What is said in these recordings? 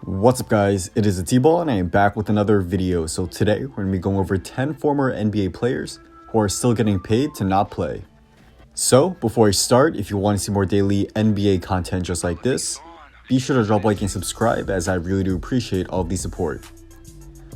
What's up guys, it is THETBALL and I am back with another video. So today we're going to be going over 10 former NBA players who are still getting paid to not play. So before I start, if you want to see more daily NBA content just like this, be sure to drop a like and subscribe as I really do appreciate all of the support.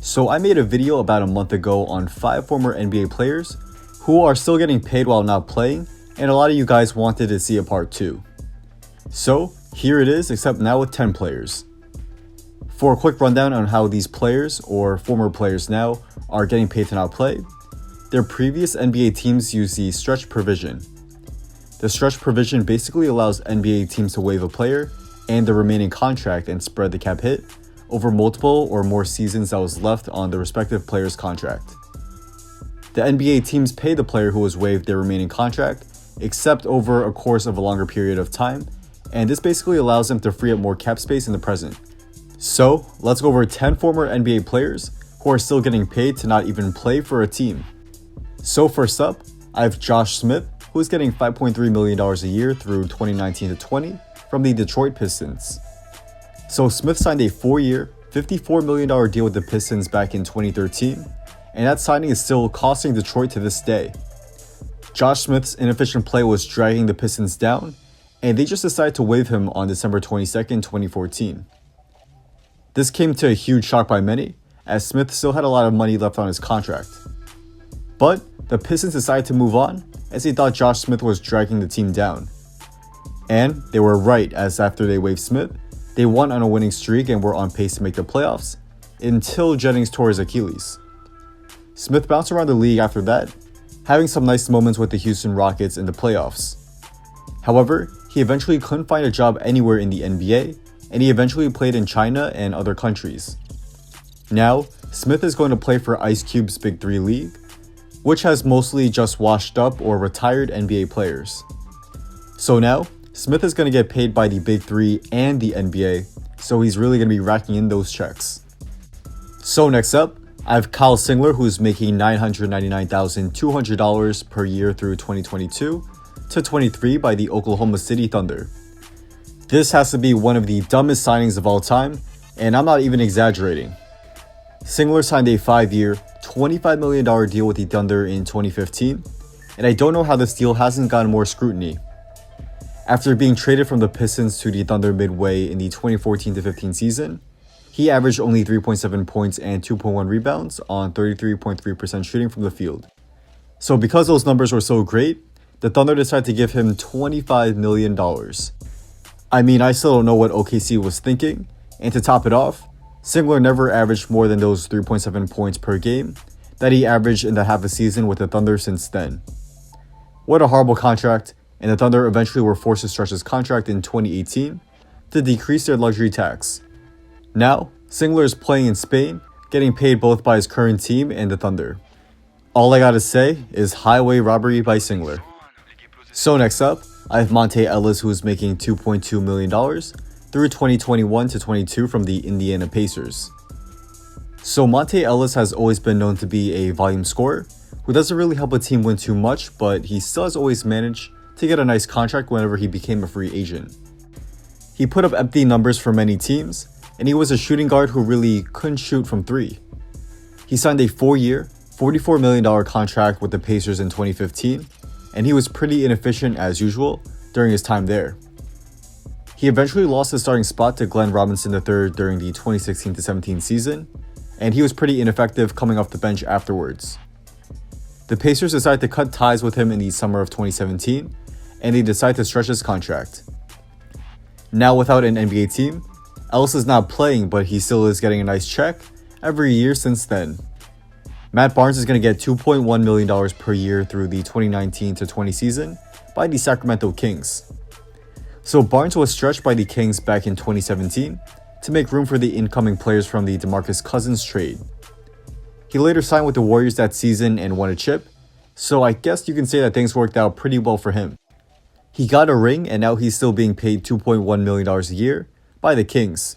So I made a video about a month ago on 5 former NBA players who are still getting paid while not playing, and a lot of you guys wanted to see a part 2. So here it is, except now with 10 players. For a quick rundown on how these players, or former players now, are getting paid to not play, their previous NBA teams use the stretch provision. The stretch provision basically allows NBA teams to waive a player and the remaining contract and spread the cap hit over multiple or more seasons that was left on the respective player's contract. The NBA teams pay the player who was waived their remaining contract, except over a course of a longer period of time, and this basically allows them to free up more cap space in the present. So, let's go over 10 former NBA players who are still getting paid to not even play for a team. So first up, I have Josh Smith, who is getting $5.3 million a year through 2019 to 20 from the Detroit Pistons. So Smith signed a 4-year, $54 million deal with the Pistons back in 2013, and that signing is still costing Detroit to this day. Josh Smith's inefficient play was dragging the Pistons down, and they just decided to waive him on December 22nd, 2014. This came to a huge shock by many, as Smith still had a lot of money left on his contract. But the Pistons decided to move on, as they thought Josh Smith was dragging the team down. And they were right, as after they waived Smith, they won on a winning streak and were on pace to make the playoffs, until Jennings tore his Achilles. Smith bounced around the league after that, having some nice moments with the Houston Rockets in the playoffs. However, he eventually couldn't find a job anywhere in the NBA, and he eventually played in China and other countries. Now, Smith is going to play for Ice Cube's Big 3 League, which has mostly just washed up or retired NBA players. So now, Smith is going to get paid by the Big 3 and the NBA, so he's really going to be racking in those checks. So next up, I have Kyle Singler, who's making $999,200 per year through 2022 to 23 by the Oklahoma City Thunder. This has to be one of the dumbest signings of all time, and I'm not even exaggerating. Singler signed a 5-year, $25 million deal with the Thunder in 2015, and I don't know how this deal hasn't gotten more scrutiny. After being traded from the Pistons to the Thunder midway in the 2014-15 season, he averaged only 3.7 points and 2.1 rebounds on 33.3% shooting from the field. So because those numbers were so great, the Thunder decided to give him $25 million. I mean, I still don't know what OKC was thinking, and to top it off, Singler never averaged more than those 3.7 points per game that he averaged in the half a season with the Thunder since then. What a horrible contract, and the Thunder eventually were forced to stretch his contract in 2018 to decrease their luxury tax. Now, Singler is playing in Spain, getting paid both by his current team and the Thunder. All I gotta say is highway robbery by Singler. So next up, I have Monta Ellis, who is making $2.2 million through 2021 to 22 from the Indiana Pacers. So Monta Ellis has always been known to be a volume scorer who doesn't really help a team win too much, but he still has always managed to get a nice contract whenever he became a free agent. He put up empty numbers for many teams, and he was a shooting guard who really couldn't shoot from 3. He signed a 4-year, $44 million contract with the Pacers in 2015, and he was pretty inefficient as usual during his time there. He eventually lost his starting spot to Glenn Robinson III during the 2016-17 season, and he was pretty ineffective coming off the bench afterwards. The Pacers decided to cut ties with him in the summer of 2017, and they decided to stretch his contract. Now without an NBA team, Ellis is not playing, but he still is getting a nice check every year since then. Matt Barnes is going to get $2.1 million per year through the 2019 to 20 season by the Sacramento Kings. So Barnes was stretched by the Kings back in 2017 to make room for the incoming players from the DeMarcus Cousins trade. He later signed with the Warriors that season and won a chip, so I guess you can say that things worked out pretty well for him. He got a ring, and now he's still being paid $2.1 million a year by the Kings.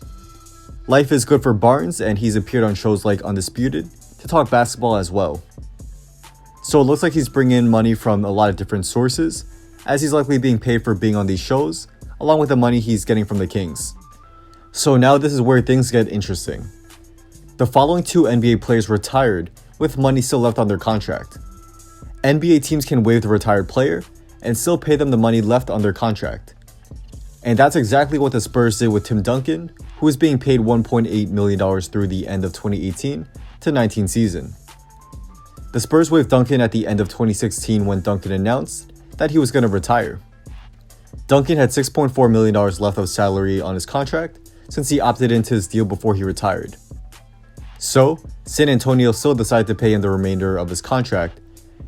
Life is good for Barnes, and he's appeared on shows like Undisputed to talk basketball as well. So it looks like he's bringing in money from a lot of different sources, as he's likely being paid for being on these shows, along with the money he's getting from the Kings. So now this is where things get interesting. The following two NBA players retired with money still left on their contract. NBA teams can waive the retired player and still pay them the money left on their contract. And that's exactly what the Spurs did with Tim Duncan, who is being paid $1.8 million through the end of 2018-19 season. The Spurs waived Duncan at the end of 2016 when Duncan announced that he was going to retire. Duncan had $6.4 million left of salary on his contract since he opted into his deal before he retired. So, San Antonio still decided to pay him the remainder of his contract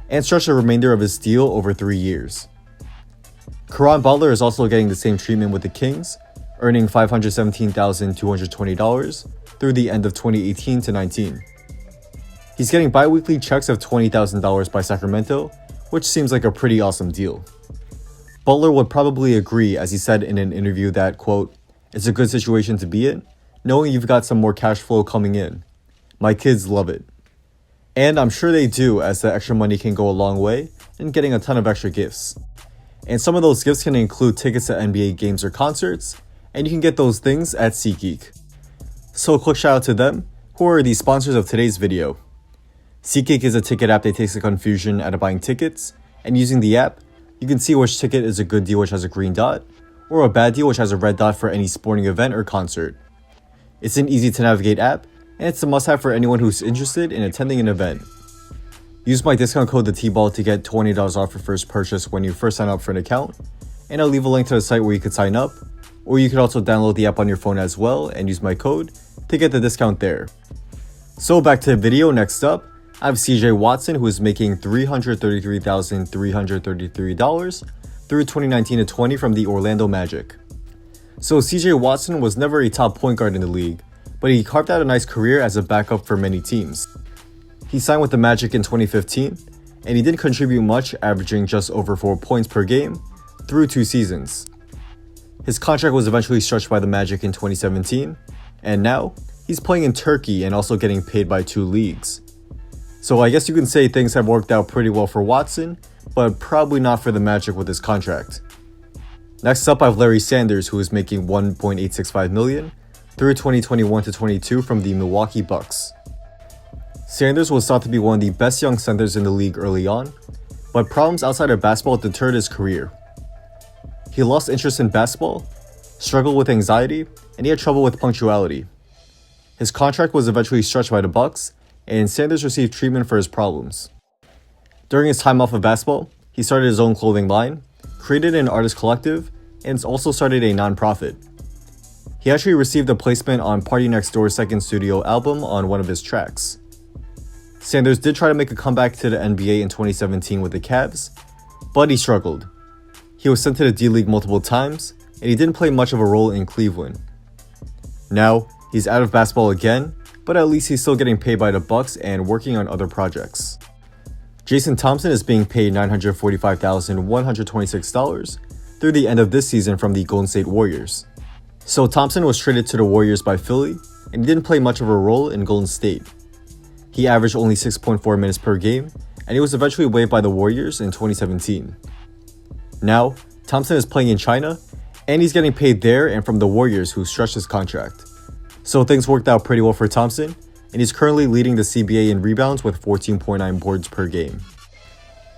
and stretch the remainder of his deal over 3 years. Caron Butler is also getting the same treatment with the Kings, earning $517,220 through the end of 2018-19. He's getting bi-weekly checks of $20,000 by Sacramento, which seems like a pretty awesome deal. Butler would probably agree, as he said in an interview that, quote, "It's a good situation to be in, knowing you've got some more cash flow coming in. My kids love it." And I'm sure they do, as the extra money can go a long way in getting a ton of extra gifts. And some of those gifts can include tickets to NBA games or concerts, and you can get those things at SeatGeek. So a quick shout out to them, who are the sponsors of today's video. SeatGeek is a ticket app that takes the confusion out of buying tickets, and using the app, you can see which ticket is a good deal which has a green dot, or a bad deal which has a red dot for any sporting event or concert. It's an easy to navigate app, and it's a must-have for anyone who's interested in attending an event. Use my discount code THETBALL to get $20 off your first purchase when you first sign up for an account, and I'll leave a link to the site where you could sign up, or you could also download the app on your phone as well and use my code to get the discount there. So back to the video. Next up, I have CJ Watson, who is making $333,333 through 2019-20 from the Orlando Magic. So CJ Watson was never a top point guard in the league, but he carved out a nice career as a backup for many teams. He signed with the Magic in 2015, and he didn't contribute much, averaging just over 4 points per game through 2 seasons. His contract was eventually stretched by the Magic in 2017, and now he's playing in Turkey and also getting paid by 2 leagues. So I guess you can say things have worked out pretty well for Watson, but probably not for the Magic with his contract. Next up, I have Larry Sanders, who is making $1.865 million through 2021-22 from the Milwaukee Bucks. Sanders was thought to be one of the best young centers in the league early on, but problems outside of basketball deterred his career. He lost interest in basketball, struggled with anxiety, and he had trouble with punctuality. His contract was eventually stretched by the Bucks, and Sanders received treatment for his problems. During his time off of basketball, he started his own clothing line, created an artist collective, and also started a non-profit. He actually received a placement on Party Next Door's second studio album on one of his tracks. Sanders did try to make a comeback to the NBA in 2017 with the Cavs, but he struggled. He was sent to the D-League multiple times, and he didn't play much of a role in Cleveland. Now, he's out of basketball again, but at least he's still getting paid by the Bucks and working on other projects. Jason Thompson is being paid $945,126 through the end of this season from the Golden State Warriors. So Thompson was traded to the Warriors by Philly, and he didn't play much of a role in Golden State. He averaged only 6.4 minutes per game, and he was eventually waived by the Warriors in 2017. Now, Thompson is playing in China, and he's getting paid there and from the Warriors, who stretched his contract. So things worked out pretty well for Thompson, and he's currently leading the CBA in rebounds with 14.9 boards per game.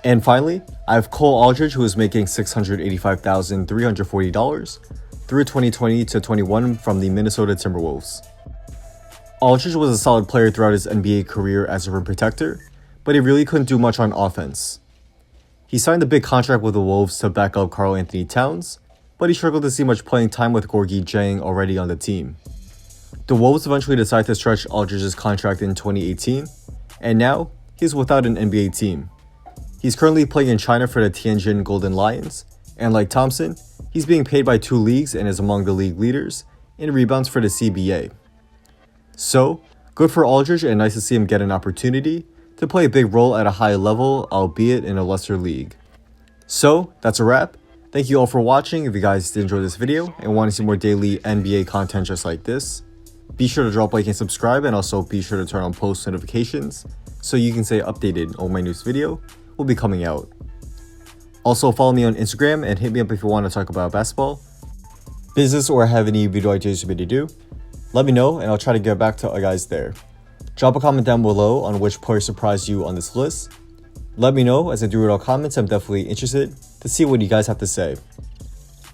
And finally, I have Cole Aldrich, who is making $685,340 through 2020-21 from the Minnesota Timberwolves. Aldrich was a solid player throughout his NBA career as a rim protector, but he really couldn't do much on offense. He signed a big contract with the Wolves to back up Karl Anthony Towns, but he struggled to see much playing time with Gorgui Dieng already on the team. The Wolves eventually decided to stretch Aldrich's contract in 2018, and now he's without an NBA team. He's currently playing in China for the Tianjin Golden Lions, and like Thompson, he's being paid by 2 leagues and is among the league leaders in rebounds for the CBA. So, good for Aldrich, and nice to see him get an opportunity to play a big role at a high level, albeit in a lesser league. So, that's a wrap. Thank you all for watching. If you guys did enjoy this video and want to see more daily NBA content just like this, be sure to drop a like and subscribe, and also be sure to turn on post notifications so you can stay updated on my newest video will be coming out. Also follow me on Instagram and hit me up if you want to talk about basketball. business or have any video ideas for me to do, let me know and I'll try to get back to you guys there. Drop a comment down below on which player surprised you on this list. Let me know, as I do read all comments. I'm definitely interested to see what you guys have to say.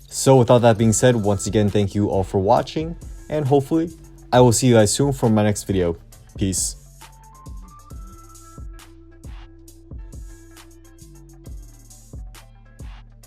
So without that being said, once again, thank you all for watching, and hopefully I will see you guys soon for my next video. Peace.